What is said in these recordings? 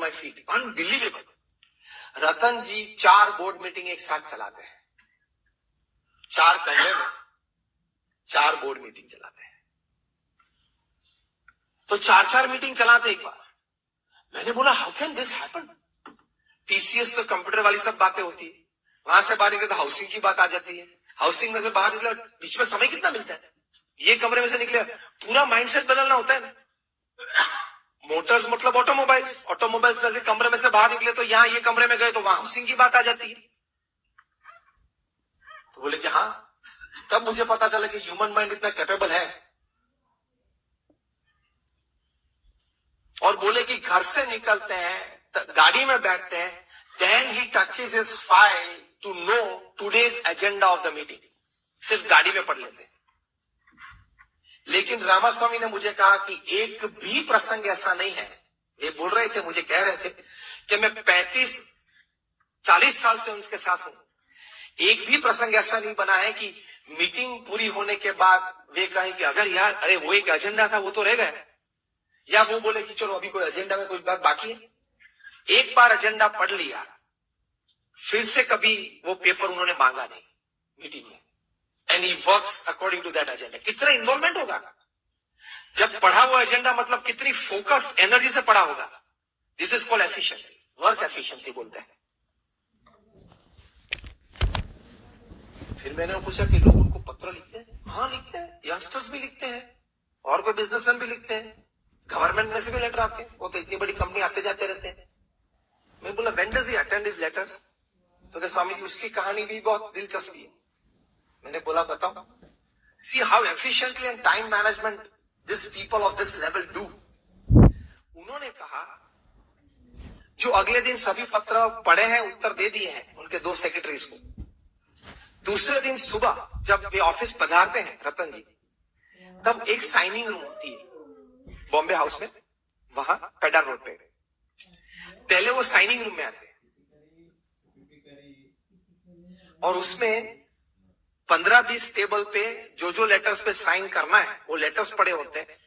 माई feet, unbelievable. Ratan ji 4 board meeting एक साथ चलाते हैं, 4 कमरे में 4 बोर्ड मीटिंग चलाते हैं। तो 4 मीटिंग चलाते एक बार। मैंने बोला how can this happen? TCS तो कंप्यूटर वाली सब बातें होती है, वहां से बाहर निकले तो हाउसिंग की बात आ जाती है, हाउसिंग में से बाहर निकले बीच में समय कितना मिलता है, ये कमरे में से निकले पूरा माइंडसेट बदलना होता है ना। मोटर्स मतलब ऑटोमोबाइल्स, ऑटोमोबाइल्स में से कमरे में से बाहर निकले तो यहां ये कमरे में गए तो वहां हाउसिंग की बात आ जाती है। तो बोले कि हाँ, तब मुझे पता चला कि ह्यूमन माइंड इतना कैपेबल है। और बोले कि घर से निकलते हैं, गाड़ी में बैठते हैं, then he touches his file to know today's agenda of the meeting, सिर्फ गाड़ी में पढ़ लेते हैं। लेकिन रामास्वामी ने मुझे कहा कि एक भी प्रसंग ऐसा नहीं है, ये बोल रहे थे, मुझे कह रहे थे कि मैं 35-40 साल से उनके साथ हूं, एक भी प्रसंग ऐसा नहीं बना है कि मीटिंग पूरी होने के बाद वे कहें कि अगर यार अरे वो एक एजेंडा था वो तो रह गया, या वो बोले कि चलो अभी कोई एजेंडा में कोई बात बाकी है। एक बार एजेंडा पढ़ लिया, फिर से कभी वो पेपर उन्होंने मांगा नहीं मीटिंग में, and he works according to that agenda. कितना इन्वॉल्वमेंट होगा जब पढ़ा हुआ एजेंडा, मतलब कितनी फोकस्ड एनर्जी से पढ़ा होगा। This is called efficiency, work efficiency बोलते हैं। फिर मैंने पूछा कि लोग उनको पत्र लिखते हैं? हाँ लिखते हैं, यंगस्टर्स भी लिखते हैं और कोई बिजनेसमैन भी लिखते हैं, गवर्नमेंट में से भी लेटर आते हैं, वो तो इतनी बड़ी कंपनी आते जाते रहते हैं। मैं बोला when does he attend his letters? तो क्या स्वामी जी उसकी कहानी भी बहुत दिलचस्प है। मैंने बोला बताओ। See how efficiently and time management this people of this level do. उन्होंने कहा जो अगले दिन सभी पत्र पढ़े हैं, उत्तर दे दिए हैं उनके 2 सेक्रेटरीज को, दूसरे दिन सुबह जब वे ऑफिस पधारते हैं रतन जी, तब एक साइनिंग रूम होती है बॉम्बे हाउस में, वहां पेडर रोड पे। पहले वो साइनिंग रूम में आते हैं और उसमें 15-20 टेबल पे जो लेटर्स पे साइन करना है वो लेटर्स पड़े होते हैं,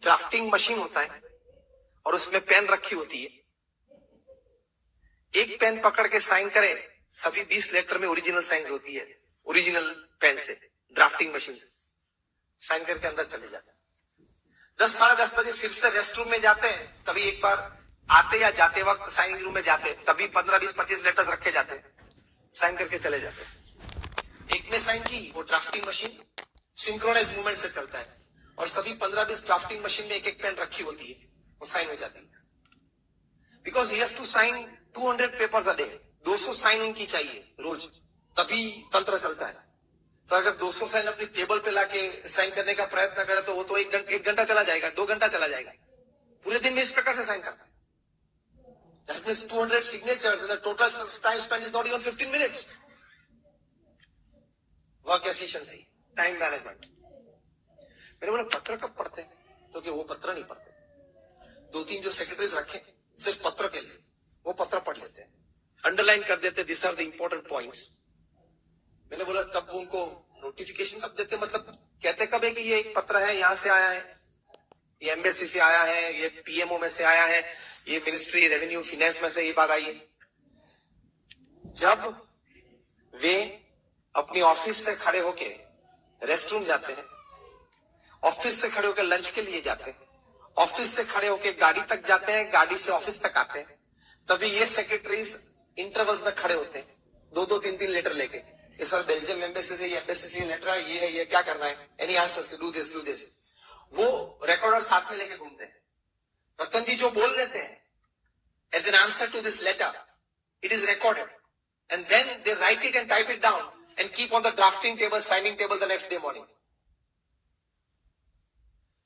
ड्राफ्टिंग मशीन होता है और उसमें पेन रखी होती है। एक पेन पकड़ के साइन करे, सभी 20 लेटर में ओरिजिनल साइन होती है, ओरिजिनल पेन से, ड्राफ्टिंग मशीन से साइन करके अंदर चले जाते हैं। 10-10:30 बजे फिर से रेस्ट रूम में जाते हैं, तभी एक बार आते या जाते वक्त साइनिंग रूम में जाते, तभी 15-20-25 लेटर्स रखे जाते हैं, साइन करके चले जाते हैं। एक में साइन की, वो ड्राफ्टिंग मशीन सिंक्रोनाइज मूवमेंट से चलता है और सभी 15-20 ड्राफ्टिंग मशीन में एक पेन रखी होती है, वो साइन हो जाती है। Because he has to sign 200 papers a day, 200 sign उनकी चाहिए रोज, तभी तंत्र चलता है। तो अगर 200 साइन अपनी टेबल पे लाके साइन करने का प्रयत्न करे तो वो तो 1 घंटा चला जाएगा, 2 घंटा चला जाएगा। पूरे दिन में इस प्रकार से साइन करता है। That means 200 signatures and the total time spent is not even 15 minutes. Work efficiency, time management. मैंने बोला पत्र कब पढ़ते हैं? तो कि वो पत्र नहीं पढ़ते। 2-3 जो सेक्रेटरीज रखे सिर्फ पत्र के लिए, वो पत्र पढ़ लेते हैं, अंडरलाइन कर देते, this are the important points. मैंने बोला तब उनको नोटिफिकेशन कब देते, मतलब कहते कब है कि ये एक पत्र है, यहां से आया है, ये एम्बेसी से आया है, ये पीएमओ में से आया है, ये मिनिस्ट्री रेवेन्यू फाइनेंस में से ये बात आई है। जब वे अपनी ऑफिस से खड़े होके रेस्ट रूम जाते हैं, ऑफिस से खड़े होकर लंच के लिए जाते हैं, ऑफिस से खड़े होकर गाड़ी तक जाते हैं, गाड़ी से ऑफिस तक आते हैं, तभी ये सेक्रेटरीज इंटरवल्स में खड़े होते हैं 2-2, 3-3 लेटर लेके, कि सर बेल्जियम एम्बेसी से ये एम्बेसी से लेटर है, ये है, ये क्या करना है, any answers, do this do this. वो रिकॉर्डर साथ में लेके घूमते हैं। रतन जी जो बोल लेते हैं as an answer to this letter, it is recorded and then they write it and type it down and keep on the drafting table, signing table the next day morning.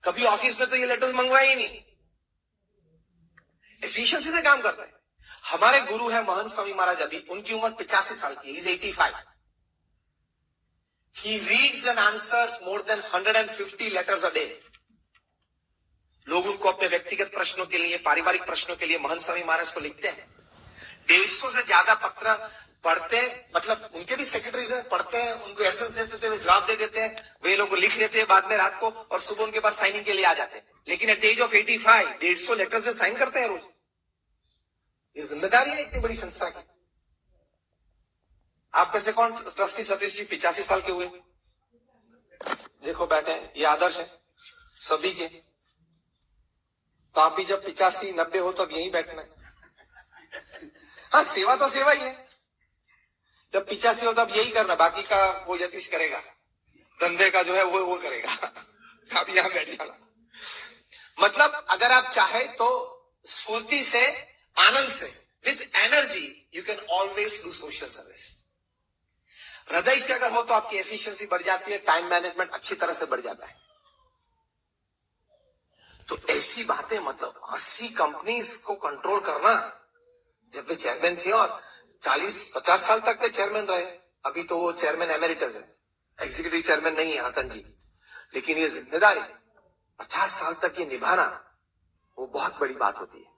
कभी ऑफिस में तो ये letters मंगवाए ही नहीं, efficiency से काम करते हैं। हमारे गुरु है महंत स्वामी महाराज, अभी उनकी उम्र 85 साल की, is 85। He reads and answers more than 150 letters a day. लोग उनको अपने व्यक्तिगत प्रश्नों के लिए, पारिवारिक प्रश्नों के लिए महंत स्वामी महाराज को लिखते हैं। 150 से ज्यादा पत्र पढ़ते, मतलब उनके भी सेक्रेटरीज हैं, पढ़ते हैं, उनको एसेंस देते थे, जवाब दे देते हैं, वे लोग लिख लेते हैं बाद में रात को, और सुबह उनके पास साइनिंग के लिए आ जाते हैं। लेकिन एट एज ऑफ 85 150 लेटर्स में साइन करते हैं रोज। जिम्मेदारी है इतनी बड़ी संस्था की। आप में से कौन ट्रस्टी सतीश जी 85 साल के हुए? देखो बैठे हैं, ये आदर्श है सभी के। तो आप भी जब 85-90 हो तब यही बैठना है। हाँ, सेवा तो सेवा ही है। जब 85 हो तब यही करना, बाकी का वो यतीश करेगा, धंधे का जो है वो करेगा। आप यहां बैठ जाना। मतलब अगर आप चाहे तो स्फूर्ति से, आनंद से, with energy you can always do social service. हृदय से अगर हो तो आपकी एफिशिएंसी बढ़ जाती है, टाइम मैनेजमेंट अच्छी तरह से बढ़ जाता है। तो ऐसी बातें, मतलब 80 कंपनीज को कंट्रोल करना, जब वे चेयरमैन थे और 40-50 साल तक वे चेयरमैन रहे। अभी तो वो चेयरमैन एमेरिटस है, एग्जीक्यूटिव चेयरमैन नहीं है आतन जी, लेकिन ये जिम्मेदारी 50 साल तक ये निभाना वो बहुत बड़ी बात होती है।